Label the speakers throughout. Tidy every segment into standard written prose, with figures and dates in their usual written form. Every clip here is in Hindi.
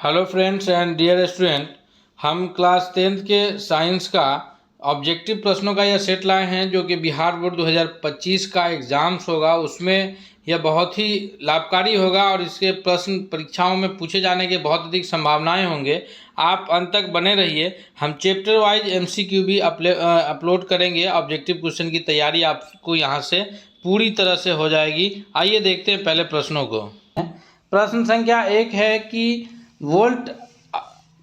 Speaker 1: Hello friends and dear student, हम क्लास 10th के साइंस का ऑब्जेक्टिव प्रश्नों का यह सेट लाए हैं जो कि बिहार बोर्ड 2025 का एग्ज़ाम्स होगा। उसमें यह बहुत ही लाभकारी होगा और इसके प्रश्न परीक्षाओं में पूछे जाने के बहुत अधिक संभावनाएं होंगे। आप अंत तक बने रहिए। हम चैप्टर वाइज MCQ भी अपलोड करेंगे। ऑब्जेक्टिव क्वेश्चन की तैयारी आपको यहाँ से पूरी तरह से हो जाएगी। आइए देखते हैं पहले प्रश्नों को। प्रश्न संख्या 1 है कि वोल्ट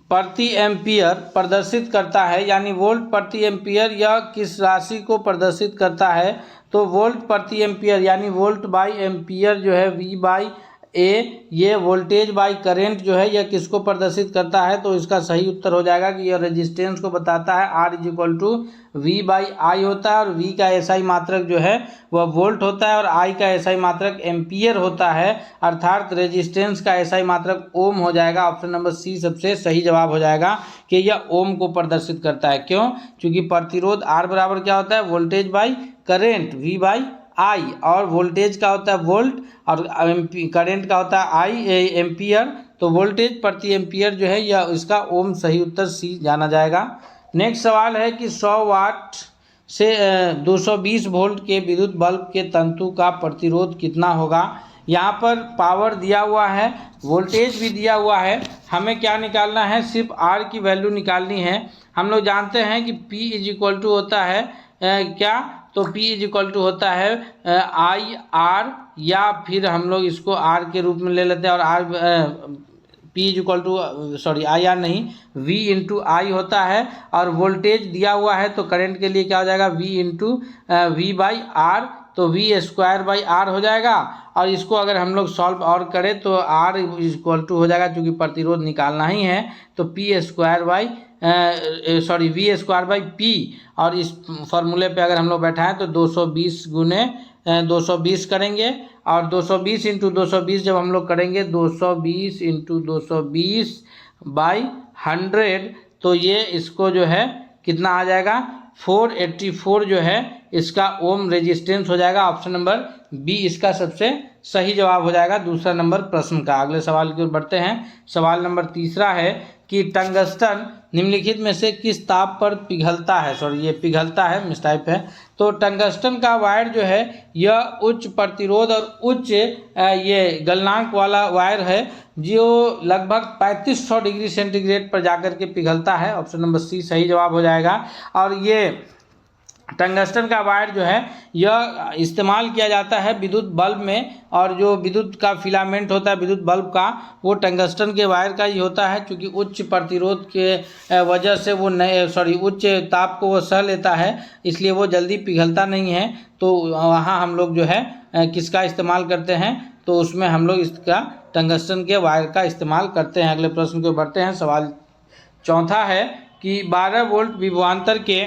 Speaker 1: प्रति एम्पियर प्रदर्शित करता है, यानी वोल्ट प्रति एम्पियर यह किस राशि को प्रदर्शित करता है। तो वोल्ट प्रति एम्पियर यानी वोल्ट बाई एम्पियर जो है V बाई ए, ये वोल्टेज बाई करेंट जो है यह किसको प्रदर्शित करता है। तो इसका सही उत्तर हो जाएगा कि यह रेजिस्टेंस को बताता है। R is equal to V by I होता है और V का SI मात्रक जो है वह वोल्ट होता है और I का SI मात्रक एम्पियर होता है, अर्थात रेजिस्टेंस का SI मात्रक ओम हो जाएगा। ऑप्शन नंबर C सबसे सही जवाब हो जाएगा कि यह ओम को प्रदर्शित करता है। क्यों? क्योंकि प्रतिरोध R बराबर क्या होता है, voltage by current V by आई, और वोल्टेज का होता है वोल्ट और करेंट का होता है आई एम्पियर। तो वोल्टेज प्रति एम्पियर जो है यह इसका ओम, सही उत्तर C जाना जाएगा। नेक्स्ट सवाल है कि 100 वाट से 220 वोल्ट के विद्युत बल्ब के तंतु का प्रतिरोध कितना होगा। यहाँ पर पावर दिया हुआ है, वोल्टेज भी दिया हुआ है। हमें क्या निकालना है, सिर्फ R की वैल्यू निकालनी है। हम लोग जानते हैं कि P इज इक्वल टू होता है क्या, तो P इज इक्वल टू होता है आई आर, या फिर हम लोग इसको R के रूप में ले लेते हैं और P is equal to I R नहीं, V इंटू आई होता है। और वोल्टेज दिया हुआ है तो करंट के लिए क्या हो जाएगा, V into V by R, तो V स्क्वायर बाई R हो जाएगा। और इसको अगर हम लोग सॉल्व और करें तो R इक्वल टू हो जाएगा, क्योंकि प्रतिरोध निकालना ही है तो P square by V square by P। और इस फॉर्मूले पे अगर हम लोग बैठाएं तो 220 गुने 220 करेंगे, और 220 इंटू 220 जब हम लोग करेंगे 220 इंटू 220 बाई 100, तो ये इसको जो है कितना आ जाएगा, 484 जो है इसका ओम रेजिस्टेंस हो जाएगा। ऑप्शन नंबर B इसका सबसे सही जवाब हो जाएगा दूसरा नंबर प्रश्न का। अगले सवाल की ओर बढ़ते हैं। सवाल नंबर तीसरा है कि टंगस्टन निम्नलिखित में से किस ताप पर पिघलता है। ये पिघलता है, मिसटाइप है। तो टंगस्टन का वायर जो है यह उच्च प्रतिरोध और उच्च ये गलनांक वाला वायर है, जो लगभग 3500 डिग्री सेंटीग्रेड पर जाकर के पिघलता है। ऑप्शन नंबर C सही जवाब हो जाएगा। और ये टंगस्टन का वायर जो है यह इस्तेमाल किया जाता है विद्युत बल्ब में, और जो विद्युत का फिलामेंट होता है विद्युत बल्ब का वो टंगस्टन के वायर का ही होता है, क्योंकि उच्च प्रतिरोध के वजह से वो उच्च ताप को वो सह लेता है, इसलिए वो जल्दी पिघलता नहीं है। तो वहाँ हम लोग जो है किसका इस्तेमाल करते हैं, तो उसमें हम लोग इसका टंगस्टन के वायर का इस्तेमाल करते हैं। अगले प्रश्न को बढ़ते हैं। सवाल चौथा है कि 12 वोल्ट विभवांतर के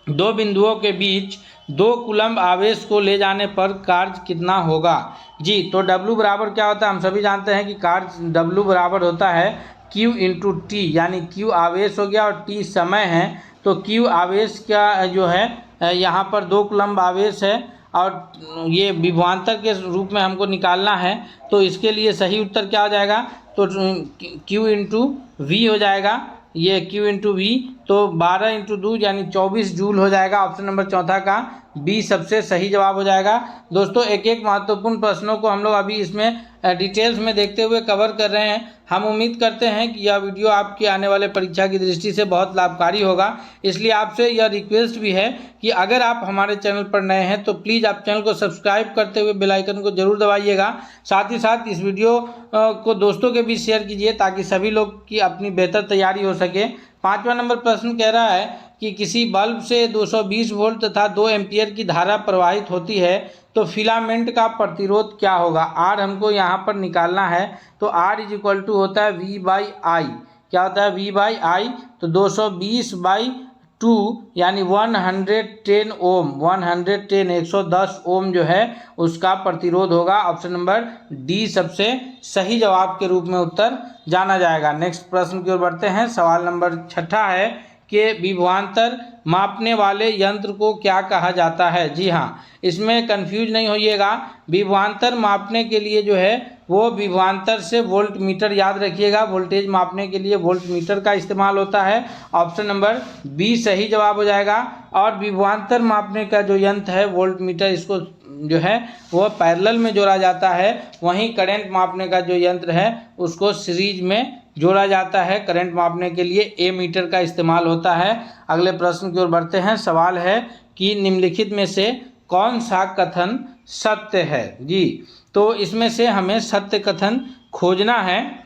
Speaker 1: दो बिंदुओं के बीच 2 कूलम्ब आवेश को ले जाने पर कार्य कितना होगा। जी, तो W बराबर क्या होता है, हम सभी जानते हैं कि कार्य W बराबर होता है Q इंटू टी, यानी Q आवेश हो गया और T समय है। तो Q आवेश का जो है यहाँ पर 2 कूलम्ब आवेश है और ये विभवांतर के रूप में हमको निकालना है। तो इसके लिए सही उत्तर क्या हो जाएगा, तो Q इंटू V हो जाएगा, ये Q इंटू V, तो 12 इंटू 2 यानी 24 जूल हो जाएगा। ऑप्शन नंबर चौथा का B सबसे सही जवाब हो जाएगा। दोस्तों, एक एक महत्वपूर्ण प्रश्नों को हम लोग अभी इसमें डिटेल्स में देखते हुए कवर कर रहे हैं। हम उम्मीद करते हैं कि यह वीडियो आपकी आने वाले परीक्षा की दृष्टि से बहुत लाभकारी होगा। इसलिए आपसे यह रिक्वेस्ट भी है कि अगर आप हमारे चैनल पर नए हैं तो प्लीज़ आप चैनल को सब्सक्राइब करते हुए बेल आइकन को जरूर दबाइएगा। साथ ही साथ इस वीडियो को दोस्तों के बीच शेयर कीजिए ताकि सभी लोग की अपनी बेहतर तैयारी हो सके। 5वां नंबर प्रश्न कह रहा है कि किसी बल्ब से 220 वोल्ट तथा 2 एम्पियर की धारा प्रवाहित होती है, तो फिलामेंट का प्रतिरोध क्या होगा। R हमको यहाँ पर निकालना है, तो R इज इक्वल टू होता है V बाई आई। क्या होता है, V बाई आई, तो 220 बाई 2 यानी 110 ओम, 110 ओम जो है उसका प्रतिरोध होगा। ऑप्शन नंबर D सबसे सही जवाब के रूप में उत्तर जाना जाएगा। नेक्स्ट प्रश्न की ओर बढ़ते हैं। सवाल नंबर 6 है कि विभवांतर मापने वाले यंत्र को क्या कहा जाता है। जी हाँ, इसमें कंफ्यूज नहीं होइएगा। विभवांतर मापने के लिए जो है वो विभवांतर से वोल्ट मीटर याद रखिएगा। वोल्टेज मापने के लिए वोल्ट मीटर का इस्तेमाल होता है। ऑप्शन नंबर बी सही जवाब हो जाएगा। और विभवांतर मापने का जो यंत्र है वोल्ट मीटर, इसको जो है वो पैरेलल में जोड़ा जाता है। वहीं करंट मापने का जो यंत्र है उसको सीरीज में जोड़ा जाता है। करंट मापने के लिए ए मीटर का इस्तेमाल होता है। अगले प्रश्न की ओर बढ़ते हैं। सवाल है कि निम्नलिखित में से कौन सा कथन सत्य है। जी, तो इसमें से हमें सत्य कथन खोजना है।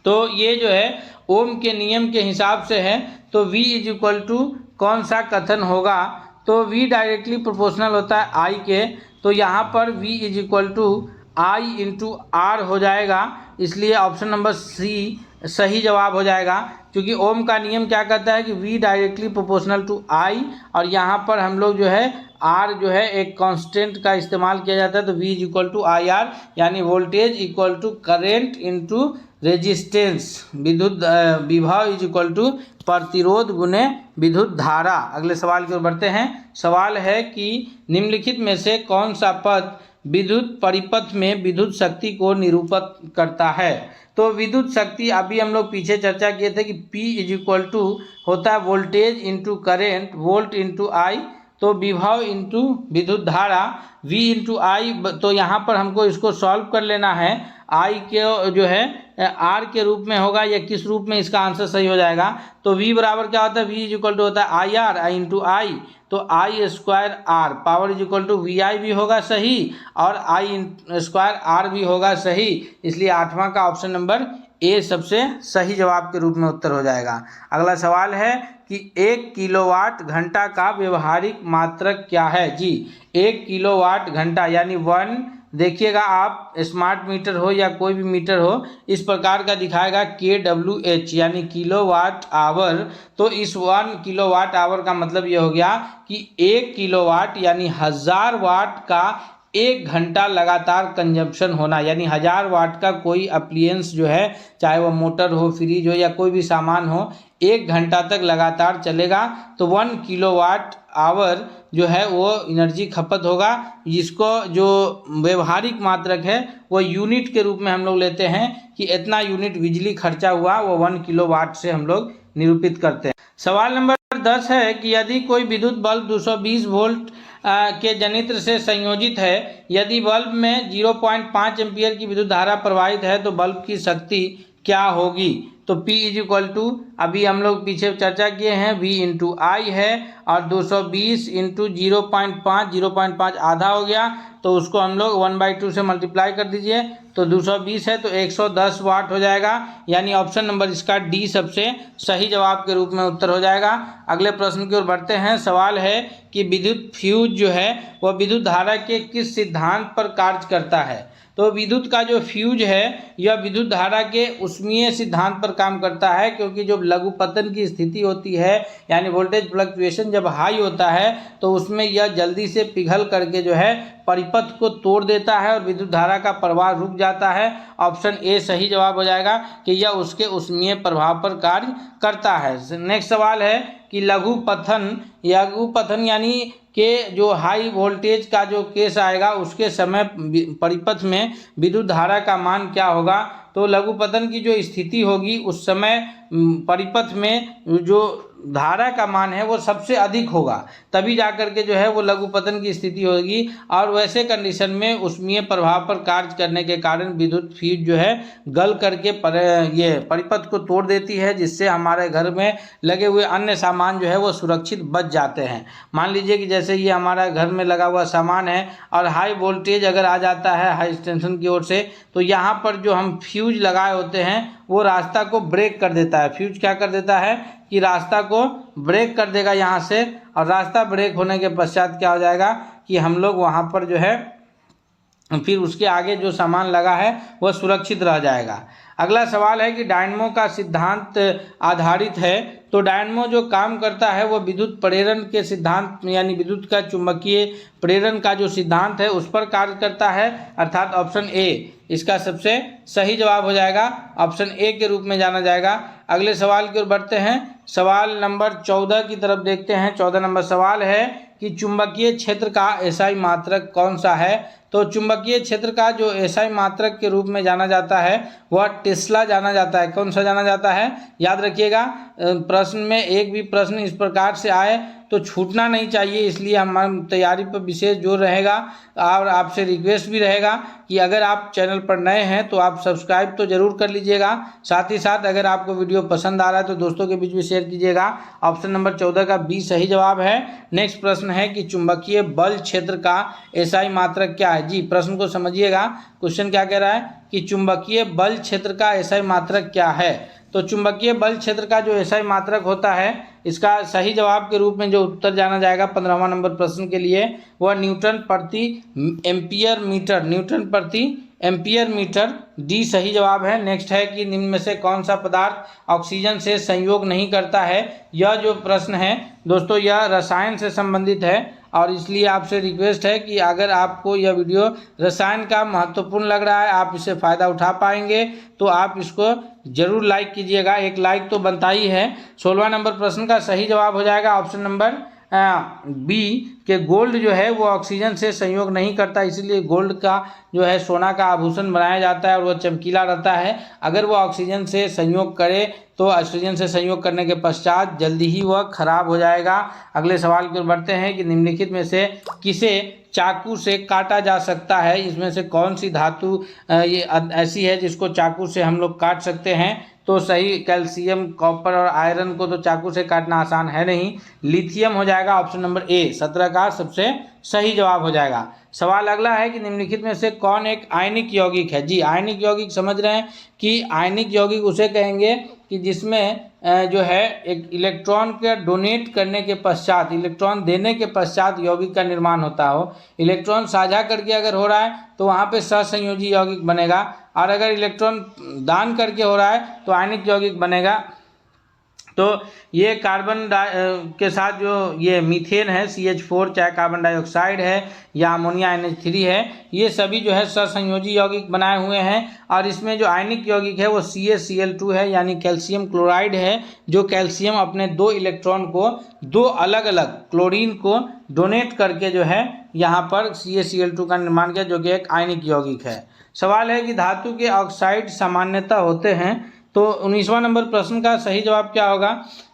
Speaker 1: तो ये जो है ओम के नियम के हिसाब से है। तो V इज इक्वल टू कौन सा कथन होगा। तो V डायरेक्टली प्रोपोर्शनल होता है I के। तो यहाँ पर V is equal to I into R हो जाएगा। इसलिए ऑप्शन नंबर सी सही जवाब हो जाएगा। क्योंकि ओम का नियम क्या कहता है कि V directly proportional to I, और यहाँ पर हम लोग जो है R जो है एक कांस्टेंट का इस्तेमाल किया जाता है। तो V is equal to I R, यानी voltage equal to current into resistance. विद्युत विभव इज इक्वल टू प्रतिरोध गुने विद्युत धारा। अगले सवाल की ओर बढ़ते हैं। सवाल है कि निम्नलिखित में से कौन सा पद विद्युत परिपथ में विद्युत शक्ति को निरूपित करता है। तो विद्युत शक्ति अभी हम लोग पीछे चर्चा किए थे कि P इज इक्वल टू होता है voltage into current, volt into I. तो विभव इंटू विद्युत धारा V इंटू आई। तो यहाँ पर हमको इसको सॉल्व कर लेना है। I के जो है R के रूप में होगा या किस रूप में, इसका आंसर सही हो जाएगा। तो V बराबर क्या होता है, V इज इक्वल टू होता है I R, I into I. तो I square R power is equal to V I भी होगा सही, और आई स्क्वायर आर भी होगा सही। इसलिए आठवां का ऑप्शन नंबर ए सबसे सही जवाब के रूप में उत्तर हो जाएगा। अगला सवाल है कि 1 किलोवाट घंटा का व्यवहारिक मात्रक क्या है। जी, 1 किलोवाट घंटा यानी 1, देखिएगा आप स्मार्ट मीटर हो या कोई भी मीटर हो, इस प्रकार का दिखाएगा KWH यानी किलोवाट आवर। तो इस 1 किलोवाट आवर का मतलब ये हो गया कि 1 किलोवाट यानी 1000 वाट का 1 घंटा लगातार कंजप्शन होना, यानी 1000 वाट का कोई अप्लायंस जो है, चाहे वो मोटर हो, फ्रिज हो या कोई भी सामान हो, 1 घंटा तक लगातार चलेगा। तो 1 किलोवाट आवर जो है वो एनर्जी खपत होगा, जिसको जो व्यवहारिक मात्रक है वो यूनिट के रूप में हम लोग लेते हैं कि इतना यूनिट बिजली खर्चा हुआ, वो 1 किलोवाट से हम लोग निरूपित करते हैं। सवाल नंबर 10 है कि यदि कोई विद्युत बल्ब 220 वोल्ट के जनित्र से संयोजित है, यदि बल्ब में 0.5 एम्पियर की विद्युत धारा प्रवाहित है तो बल्ब की शक्ति क्या होगी। तो P इज इक्वल टू, अभी हम लोग पीछे चर्चा किए हैं, V इंटू आई है, और 220 इंटू 0.5 आधा हो गया, तो उसको हम लोग 1/2 से मल्टीप्लाई कर दीजिए। तो 220 है तो 110 वाट हो जाएगा। यानी ऑप्शन नंबर इसका डी सबसे सही जवाब के रूप में उत्तर हो जाएगा। अगले प्रश्न की ओर बढ़ते हैं। सवाल है कि विद्युत फ्यूज जो है वह विद्युत धारा के किस सिद्धांत पर कार्य करता है। तो विद्युत का जो फ्यूज है यह विद्युत धारा के ऊष्मीय सिद्धांत पर काम करता है, क्योंकि जब लघुपतन की स्थिति होती है यानी वोल्टेज फ्लक्चुएशन जब हाई होता है तो उसमें यह जल्दी से पिघल करके जो है परिपथ को तोड़ देता है और विद्युत धारा का प्रवाह रुक जाता है। ऑप्शन ए सही जवाब हो जाएगा कि यह उसके ऊष्मीय प्रभाव पर कार्य करता है। नेक्स्ट सवाल है कि लघुपतन यानी के जो हाई वोल्टेज का जो केस आएगा उसके समय परिपथ में विद्युत धारा का मान क्या होगा। तो लघुपतन की जो स्थिति होगी उस समय परिपथ में जो धारा का मान है वो सबसे अधिक होगा, तभी जाकर के जो है वो लघुपतन की स्थिति होगी। और वैसे कंडीशन में ऊष्मीय प्रभाव पर कार्य करने के कारण विद्युत फ्यूज जो है गल करके ये परिपथ को तोड़ देती है, जिससे हमारे घर में लगे हुए अन्य सामान जो है वो सुरक्षित बच जाते हैं। मान लीजिए कि जैसे ये हमारा घर में लगा हुआ सामान है और हाई वोल्टेज अगर आ जाता है हाई टेंशन की ओर से, तो यहाँ पर जो हम फ्यूज लगाए होते हैं वो रास्ता को ब्रेक कर देता है। फ्यूज क्या कर देता है कि रास्ता को ब्रेक कर देगा यहाँ से, और रास्ता ब्रेक होने के पश्चात क्या हो जाएगा कि हम लोग वहाँ पर जो है फिर उसके आगे जो सामान लगा है वह सुरक्षित रह जाएगा। अगला सवाल है कि डायनमो का सिद्धांत आधारित है। तो डायनमो जो काम करता है वो विद्युत प्रेरण के सिद्धांत यानी विद्युत का चुंबकीय प्रेरण का जो सिद्धांत है उस पर कार्य करता है, अर्थात ऑप्शन ए इसका सबसे सही जवाब हो जाएगा। ऑप्शन ए के रूप में जाना जाएगा। अगले सवाल की ओर बढ़ते हैं सवाल नंबर 14 की तरफ देखते हैं। 14 नंबर सवाल है कि चुंबकीय क्षेत्र का एसआई मात्रक कौन सा है। तो चुंबकीय क्षेत्र का जो एसआई मात्रक के रूप में जाना जाता है वह टेस्ला जाना जाता है। कौन सा जाना जाता है, याद रखिएगा। प्रश्न में एक भी प्रश्न इस प्रकार से आए तो छूटना नहीं चाहिए, इसलिए हमारी तैयारी पर विशेष जोर रहेगा। और आपसे रिक्वेस्ट भी रहेगा कि अगर आप चैनल पर नए हैं तो आप सब्सक्राइब तो जरूर कर लीजिएगा। साथ ही साथ अगर आपको वीडियो पसंद आ रहा है तो दोस्तों के बीच में शेयर कीजिएगा। ऑप्शन नंबर 14 का बी सही जवाब है। नेक्स्ट प्रश्न है कि चुंबकीय बल क्षेत्र का एसआई मात्रक क्या है। जी, प्रश्न को समझिएगा। क्वेश्चन क्या कह रहा है कि चुंबकीय बल क्षेत्र का एसआई मात्रक क्या है। तो चुंबकीय बल क्षेत्र का जो एसआई मात्रक होता है, इसका सही जवाब के रूप में जो उत्तर जाना जाएगा 15वां नंबर प्रश्न के लिए, वह न्यूटन प्रति एम्पियर मीटर, न्यूटन प्रति एम्पियर मीटर, डी सही जवाब है। नेक्स्ट है कि निम्न में से कौन सा पदार्थ ऑक्सीजन से संयोग नहीं करता है। यह जो प्रश्न है दोस्तों, यह रसायन से संबंधित है और इसलिए आपसे रिक्वेस्ट है कि अगर आपको यह वीडियो रसायन का महत्वपूर्ण लग रहा है, आप इससे फ़ायदा उठा पाएंगे तो आप इसको जरूर लाइक कीजिएगा। एक लाइक तो बनता ही है। 16वां नंबर प्रश्न का सही जवाब हो जाएगा ऑप्शन नंबर बी के गोल्ड जो है वो ऑक्सीजन से संयोग नहीं करता, इसीलिए गोल्ड का जो है सोना का आभूषण बनाया जाता है और वह चमकीला रहता है। अगर वह ऑक्सीजन से संयोग करे तो ऑक्सीजन से संयोग करने के पश्चात जल्दी ही वह खराब हो जाएगा। अगले सवाल की ओर बढ़ते हैं कि निम्नलिखित में से किसे चाकू से काटा जा सकता है। इसमें से कौन सी धातु ये ऐसी है जिसको चाकू से हम लोग काट सकते हैं। तो सही कैल्शियम, कॉपर और आयरन को तो चाकू से काटना आसान है नहीं। लिथियम हो जाएगा ऑप्शन नंबर ए, 17 का सबसे सही जवाब हो जाएगा। सवाल अगला है कि निम्नलिखित में से कौन एक आयनिक यौगिक है। जी, आयनिक यौगिक समझ रहे हैं कि आयनिक यौगिक उसे कहेंगे कि जिसमें जो है एक इलेक्ट्रॉन के डोनेट करने के पश्चात, इलेक्ट्रॉन देने के पश्चात यौगिक का निर्माण होता हो। इलेक्ट्रॉन साझा करके अगर हो रहा है तो वहाँ पे सहसंयोजी यौगिक बनेगा, और अगर इलेक्ट्रॉन दान करके हो रहा है तो आयनिक यौगिक बनेगा। तो ये कार्बन के साथ जो ये मीथेन है CH4, चाहे कार्बन डाइऑक्साइड है या अमोनिया NH3 है, ये सभी जो है सहसंयोजी यौगिक बनाए हुए हैं। और इसमें जो आयनिक यौगिक है वो CaCl2 है, यानी कैल्शियम क्लोराइड है, जो कैल्शियम अपने 2 इलेक्ट्रॉन को 2 अलग अलग क्लोरीन को डोनेट करके जो है यहाँ पर CaCl2 का निर्माण किया, जो कि एक आयनिक यौगिक है। सवाल है कि धातु के ऑक्साइड सामान्यतः होते हैं। तो 19वां नंबर प्रश्न का सही जवाब क्या होगा।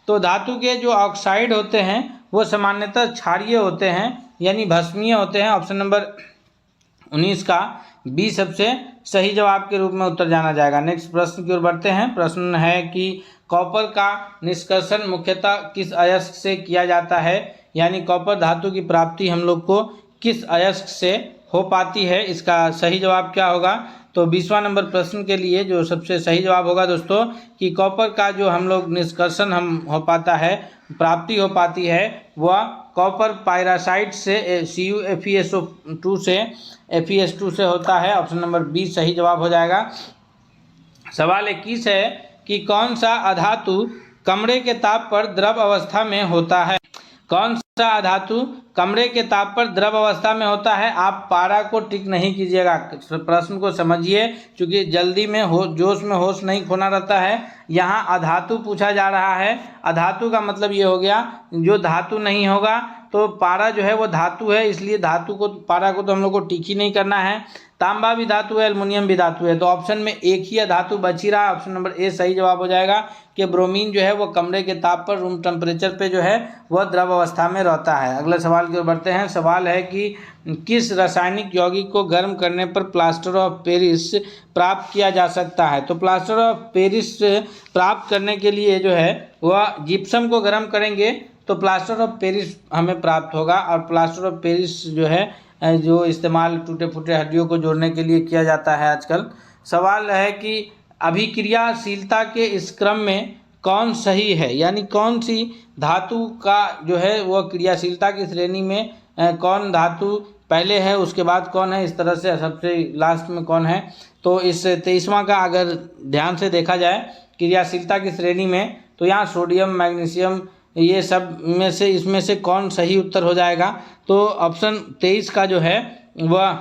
Speaker 1: तो धातु के जो ऑक्साइड होते हैं वो सामान्यतः क्षारीय होते हैं, यानी भस्मीय होते हैं। ऑप्शन नंबर 19 का बी सबसे सही जवाब के रूप में उत्तर जाना जाएगा। नेक्स्ट प्रश्न की ओर बढ़ते हैं। प्रश्न है कि कॉपर का निष्कर्षण मुख्यतः किस अयस्क से किया जाता है, यानी कॉपर धातु की प्राप्ति हम लोग को किस अयस्क से हो पाती है। इसका सही जवाब क्या होगा। तो 20वां नंबर प्रश्न के लिए जो सबसे सही जवाब होगा दोस्तों कि कॉपर का जो हम लोग निष्कर्षण हम हो पाता है, प्राप्ति हो पाती है, वह कॉपर पायरासाइट से CuFeSO2 से FeS2 से होता है। ऑप्शन नंबर बी सही जवाब हो जाएगा। सवाल 21 है कि कौन सा अधातु कमरे के ताप पर द्रव अवस्था में होता है। कौन सा अधातु कमरे के ताप पर द्रव अवस्था में होता है। आप पारा को टिक नहीं कीजिएगा, प्रश्न को समझिए, क्योंकि जल्दी में जोश में होश नहीं खोना रहता है। यहाँ अधातु पूछा जा रहा है। अधातु का मतलब ये हो गया जो धातु नहीं होगा। तो पारा जो है वो धातु है, इसलिए धातु को, पारा को तो हम लोग को टिक ही नहीं करना है। तांबा भी धातु है, एल्युमिनियम भी धातु है। तो ऑप्शन में एक ही धातु बच ही रहा है, ऑप्शन नंबर ए सही जवाब हो जाएगा कि ब्रोमीन जो है वो कमरे के ताप पर, रूम टेम्परेचर पे जो है वह द्रव अवस्था में रहता है। अगले सवाल की ओर बढ़ते हैं। सवाल है कि किस रासायनिक यौगिक को गर्म करने पर प्लास्टर ऑफ पेरिस प्राप्त किया जा सकता है। तो प्लास्टर ऑफ पेरिस प्राप्त करने के लिए जो है वह जिप्सम को गर्म करेंगे तो प्लास्टर ऑफ पेरिस हमें प्राप्त होगा। और प्लास्टर ऑफ पेरिस जो है जो इस्तेमाल टूटे फूटे हड्डियों को जोड़ने के लिए किया जाता है आजकल। सवाल है कि अभिक्रियाशीलता के इस क्रम में कौन सही है, यानी कौन सी धातु का जो है वह क्रियाशीलता की श्रेणी में कौन धातु पहले है, उसके बाद कौन है, इस तरह से सबसे लास्ट में कौन है। तो इस 23वां का अगर ध्यान से देखा जाए क्रियाशीलता की श्रेणी में, तो यहाँ सोडियम, मैग्नीशियम, ये सब में से इसमें से कौन सही उत्तर हो जाएगा। तो ऑप्शन 23 का जो है वह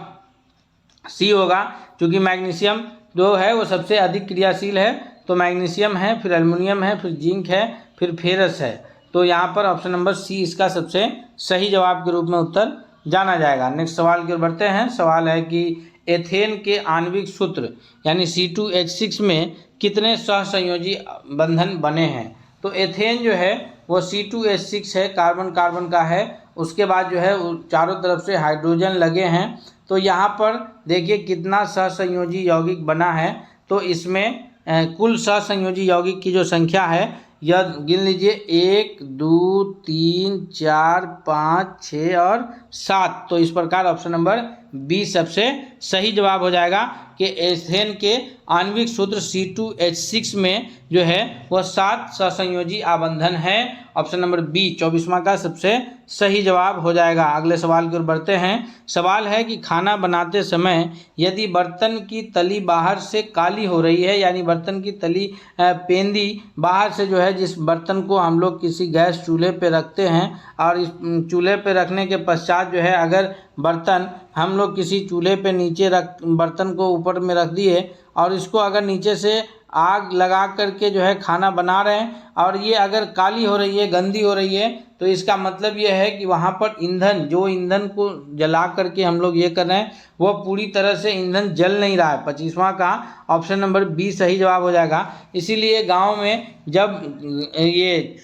Speaker 1: सी होगा, क्योंकि मैग्नीशियम जो है वो सबसे अधिक क्रियाशील है। तो मैग्नीशियम है, फिर एल्युमिनियम है, फिर जिंक है, फिर फेरस है। तो यहाँ पर ऑप्शन नंबर सी इसका सबसे सही जवाब के रूप में उत्तर जाना जाएगा। नेक्स्ट सवाल की ओर बढ़ते हैं। सवाल है कि एथेन के आणविक सूत्र यानी C2H6 में कितने सहसंयोजी बंधन बने हैं। तो एथेन जो है वो C2H6 है, कार्बन कार्बन का है। उसके बाद जो है चारों तरफ से हाइड्रोजन लगे हैं। तो यहाँ पर देखिए कितना सहसंयोजी यौगिक बना है। तो इसमें कुल सहसंयोजी यौगिक की जो संख्या है यह गिन लीजिए 1 2 3 4 5 6 और 7। तो इस प्रकार ऑप्शन नंबर बी सबसे सही जवाब हो जाएगा कि एथेन के आणविक सूत्र C2H6 में जो है वह 7 सहसंयोजी आबंधन है। ऑप्शन नंबर बी 24वां का सबसे सही जवाब हो जाएगा। अगले सवाल की ओर बढ़ते हैं। सवाल है कि खाना बनाते समय यदि बर्तन की तली बाहर से काली हो रही है, यानी बर्तन की तली पेंदी बाहर से जो है, जिस बर्तन को हम लोग किसी गैस चूल्हे पे रखते हैं और इस चूल्हे पे रखने के पश्चात जो है अगर बर्तन हम लोग किसी चूल्हे पे नीचे रख बर्तन को ऊपर में रख दिए और इसको अगर नीचे से आग लगा करके जो है खाना बना रहे हैं और ये अगर काली हो रही है, गंदी हो रही है, तो इसका मतलब ये है कि वहाँ पर ईंधन, जो ईंधन को जला करके हम लोग ये कर रहे हैं वो पूरी तरह से ईंधन जल नहीं रहा है। 25वां का ऑप्शन नंबर बी सही जवाब हो जाएगा। इसीलिए गांव में जब ये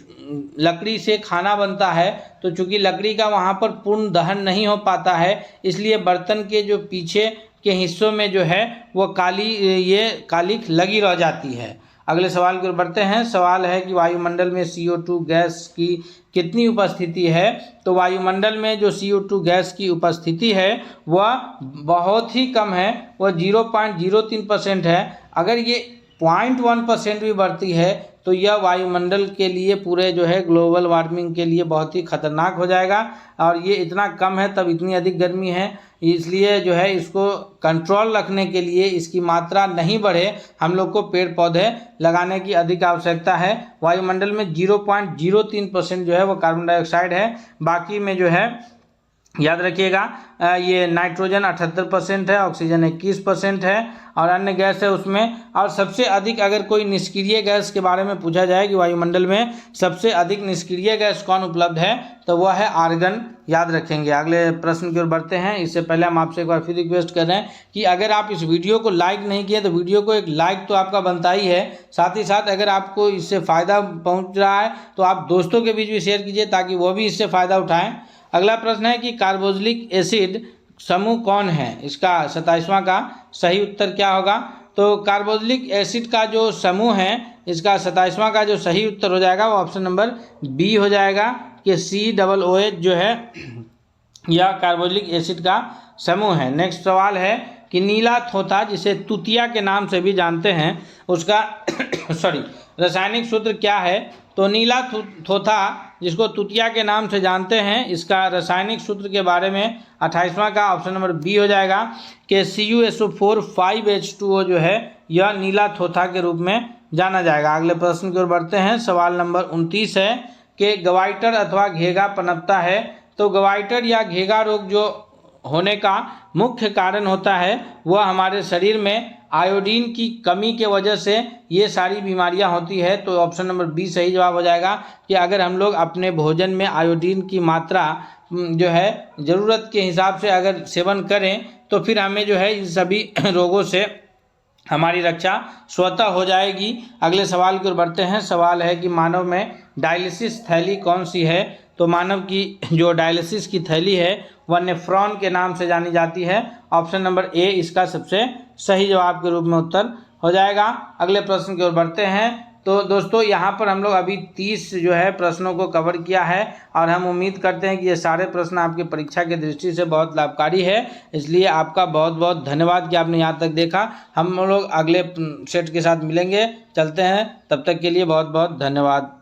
Speaker 1: लकड़ी से खाना बनता है तो चूंकि लकड़ी का वहाँ पर पूर्ण दहन नहीं हो पाता है, इसलिए बर्तन के जो पीछे के हिस्सों में जो है वो कालिख लगी रह जाती है। अगले सवाल की ओर बढ़ते हैं। सवाल है कि वायुमंडल में CO2 गैस की कितनी उपस्थिति है। तो वायुमंडल में जो CO2 गैस की उपस्थिति है वह बहुत ही कम है, वह 0.03% है। अगर ये 0.1% भी बढ़ती है तो यह वायुमंडल के लिए पूरे जो है ग्लोबल वार्मिंग के लिए बहुत ही खतरनाक हो जाएगा। और ये इतना कम है तब इतनी अधिक गर्मी है, इसलिए जो है इसको कंट्रोल रखने के लिए, इसकी मात्रा नहीं बढ़े, हम लोग को पेड़ पौधे लगाने की अधिक आवश्यकता है। वायुमंडल में 0.03% जो है वो कार्बन डाइऑक्साइड है। बाकी में जो है याद रखिएगा ये नाइट्रोजन 78% है, ऑक्सीजन 21% है और अन्य गैस है उसमें। और सबसे अधिक अगर कोई निष्क्रिय गैस के बारे में पूछा जाए कि वायुमंडल में सबसे अधिक निष्क्रिय गैस कौन उपलब्ध है, तो वह है आर्गन। याद रखेंगे। अगले प्रश्न की ओर बढ़ते हैं। इससे पहले हम आपसे एक बार फिर रिक्वेस्ट कर रहे हैं कि अगर आप इस वीडियो को लाइक नहीं किए तो वीडियो को एक लाइक तो आपका बनता ही है, साथ ही साथ अगर आपको इससे फ़ायदा पहुँच रहा है तो आप दोस्तों के बीच भी शेयर कीजिए ताकि वो भी इससे फ़ायदा उठाएँ। अगला प्रश्न है कि कार्बोक्सिलिक एसिड समूह कौन है। इसका 27वां का सही उत्तर क्या होगा। तो कार्बोक्सिलिक एसिड का जो समूह है इसका 27वां का जो सही उत्तर हो जाएगा वो ऑप्शन नंबर बी हो जाएगा कि COOH जो है यह कार्बोक्सिलिक एसिड का समूह है। नेक्स्ट सवाल है कि नीला थोथा, जिसे तुतिया के नाम से भी जानते हैं, उसका रासायनिक सूत्र क्या है। तो नीला थोथा जिसको तुतिया के नाम से जानते हैं, इसका रासायनिक सूत्र के बारे में 28वां का ऑप्शन नंबर बी हो जाएगा कि CuSO4 5H2O जो है यह नीला थोथा के रूप में जाना जाएगा। अगले प्रश्न की ओर बढ़ते हैं। सवाल नंबर 29 है कि गवाइटर अथवा घेगा पनपता है। तो गवाइटर या घेगा रोग जो होने का मुख्य कारण होता है वह हमारे शरीर में आयोडीन की कमी के वजह से ये सारी बीमारियां होती है। तो ऑप्शन नंबर बी सही जवाब हो जाएगा कि अगर हम लोग अपने भोजन में आयोडीन की मात्रा जो है ज़रूरत के हिसाब से अगर सेवन करें तो फिर हमें जो है इन सभी रोगों से हमारी रक्षा स्वतः हो जाएगी। अगले सवाल की ओर बढ़ते हैं। सवाल है कि मानव में डायलिसिस थैली कौन सी है। तो मानव की जो डायलिसिस की थैली है वह नेफ्रॉन के नाम से जानी जाती है। ऑप्शन नंबर ए इसका सबसे सही जवाब के रूप में उत्तर हो जाएगा। अगले प्रश्न की ओर बढ़ते हैं। तो दोस्तों यहाँ पर हम लोग अभी 30 जो है प्रश्नों को कवर किया है और हम उम्मीद करते हैं कि ये सारे प्रश्न आपके परीक्षा की दृष्टि से बहुत लाभकारी है। इसलिए आपका बहुत बहुत धन्यवाद कि आपने यहाँ तक देखा। हम लोग अगले सेट के साथ मिलेंगे, चलते हैं, तब तक के लिए बहुत बहुत धन्यवाद।